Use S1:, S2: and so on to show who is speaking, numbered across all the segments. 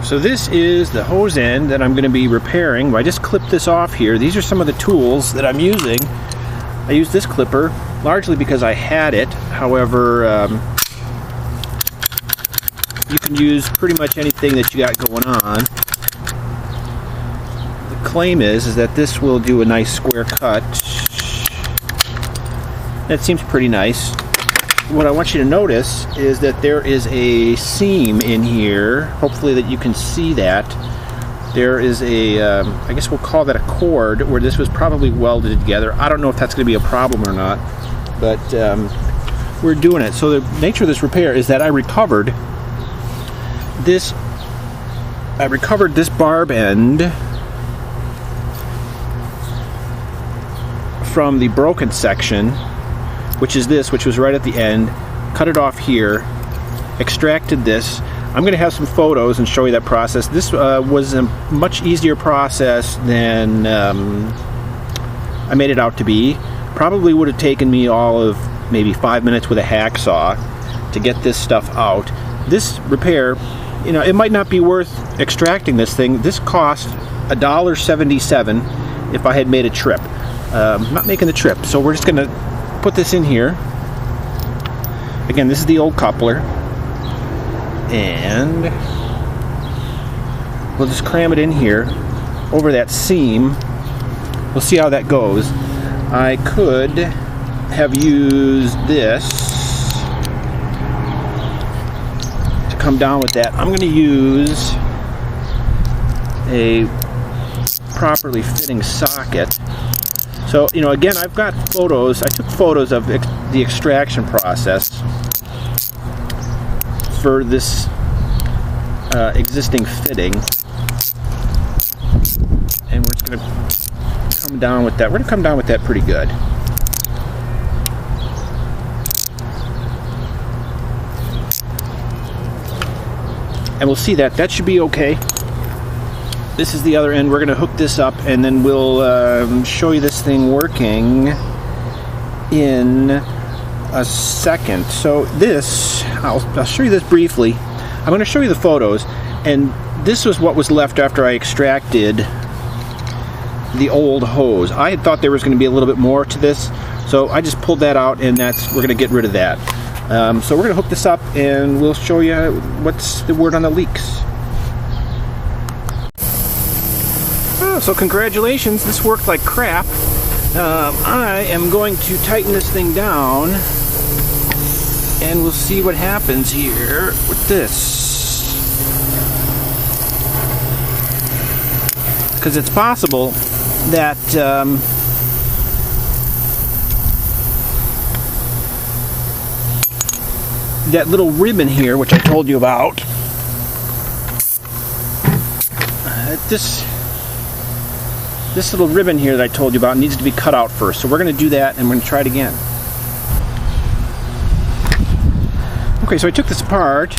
S1: So this is the hose end that I'm going to be repairing. I just clipped this off here. These are some of the tools that I'm using. I use this clipper largely because I had it. However, you can use pretty much anything that you got going on. The claim is that this will do a nice square cut. That seems pretty nice. What I want you to notice is that there is a seam in here. Hopefully that you can see that. There is a, I guess we'll call that a cord, where this was probably welded together. I don't know if that's going to be a problem or not, but we're doing it. So the nature of this repair is that I recovered this barb end from the broken section, which is this, which was right at the end. Cut it off here, extracted this. I'm going to have some photos and show you that process. This was a much easier process than I made it out to be. Probably would have taken me all of maybe 5 minutes with a hacksaw to get this stuff out. This repair, you know, it might not be worth extracting this thing. This cost $1.77 if I had made a trip. I'm not making the trip, so we're just going to put this in here. Again, this is the old coupler, and we'll just cram it in here over that seam. We'll see how that goes. I could have used this to come down with that. I'm going to use a properly fitting socket. So, you know, again, I've got photos. I took photos of the extraction process for this existing fitting. And we're just going to come down with that. We're going to come down with that pretty good. And we'll see that. That should be okay. This is the other end. We're going to hook this up, and then we'll show you this thing working in a second. So this, I'll show you this briefly. I'm going to show you the photos, and this was what was left after I extracted the old hose. I had thought there was going to be a little bit more to this, so I just pulled that out, and we're going to get rid of that. So we're going to hook this up, and we'll show you what's the word on the leaks. So congratulations, this worked like crap. I am going to tighten this thing down, and we'll see what happens here with this. Because it's possible that that little ribbon here, which I told you about, this little ribbon here that I told you about needs to be cut out first. So we're going to do that, and we're going to try it again. Okay, so I took this apart,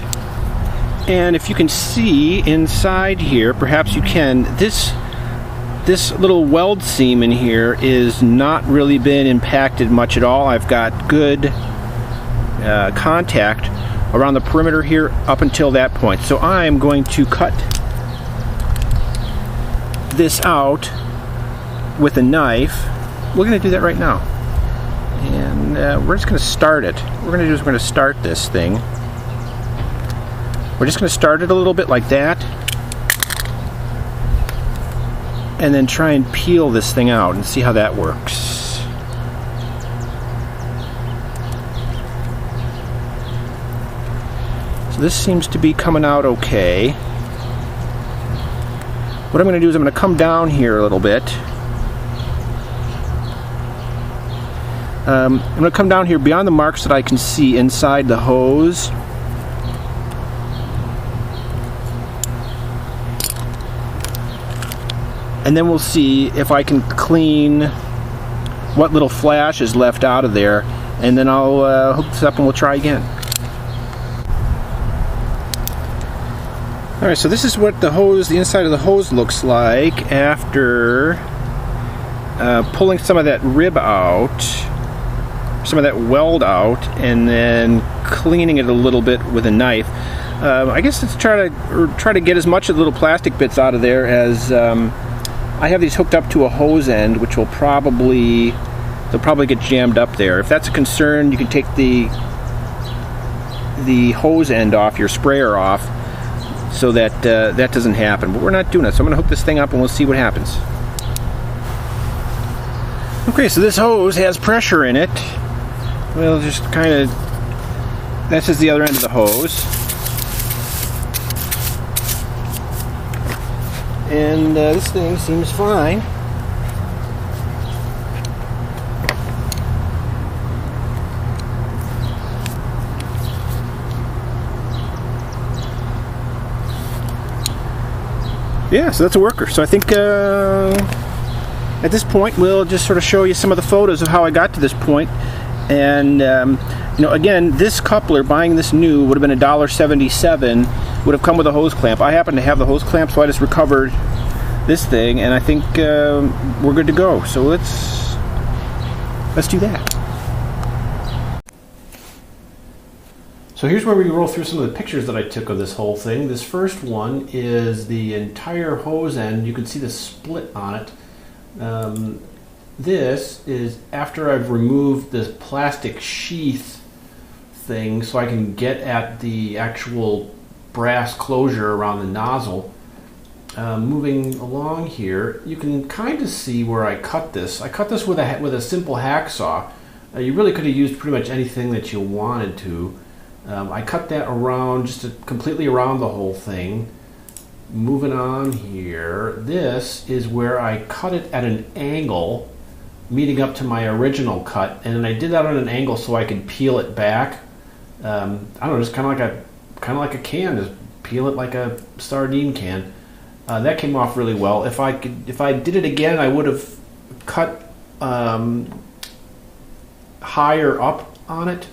S1: and if you can see inside here, perhaps you can, this little weld seam in here is not really been impacted much at all. I've got good contact around the perimeter here up until that point. So I'm going to cut this out with a knife. We're going to do that right now, and we're just going to start it. What we're going to do is we're going to start this thing. We're just going to start it a little bit like that, and then try and peel this thing out and see how that works. So this seems to be coming out okay. What I'm going to do is I'm going to come down here a little bit. I'm going to come down here beyond the marks that I can see inside the hose. And then we'll see if I can clean what little flash is left out of there, and then I'll hook this up and we'll try again. Alright, so this is what the inside of the hose looks like after pulling some of that rib out, some of that weld out, and then cleaning it a little bit with a knife. I guess let's try to get as much of the little plastic bits out of there as I have these hooked up to a hose end, which will probably get jammed up there. If that's a concern, you can take the hose end off, your sprayer off, so that that doesn't happen. But we're not doing it, so I'm going to hook this thing up and we'll see what happens. Okay, so this hose has pressure in it. We'll just kind of, this is the other end of the hose. And this thing seems fine. Yeah, so that's a worker. So I think at this point we'll just sort of show you some of the photos of how I got to this point. And you know, again, this coupler, buying this new, would have been $1.77. Would have come with a hose clamp. I happen to have the hose clamp, so I just recovered this thing, and I think we're good to go. So let's do that. So here's where we roll through some of the pictures that I took of this whole thing. This first one is the entire hose end. You can see the split on it. This is after I've removed this plastic sheath thing so I can get at the actual brass closure around the nozzle. Moving along here, you can kind of see where I cut this. I cut this with a simple hacksaw. You really could have used pretty much anything that you wanted to. I cut that around, just completely around the whole thing. Moving on here, this is where I cut it at an angle, meeting up to my original cut, and I did that on an angle so I could peel it back. I don't know, just kind of like a can, just peel it like a sardine can. That came off really well. If I did it again, I would have cut higher up on it,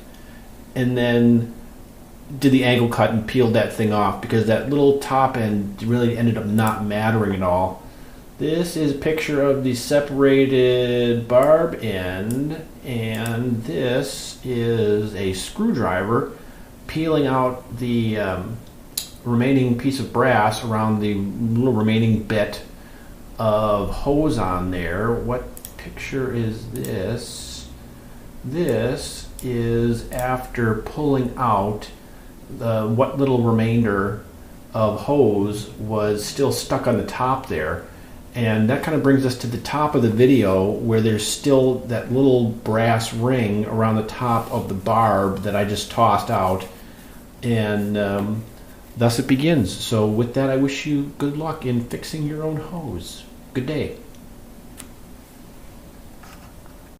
S1: and then did the angle cut and peeled that thing off, because that little top end really ended up not mattering at all. This is a picture of the separated barb end, and this is a screwdriver peeling out the remaining piece of brass around the little remaining bit of hose on there. What picture is this? This is after pulling out what little remainder of hose was still stuck on the top there. And that kind of brings us to the top of the video, where there's still that little brass ring around the top of the barb that I just tossed out. And thus it begins. So with that, I wish you good luck in fixing your own hose. Good day.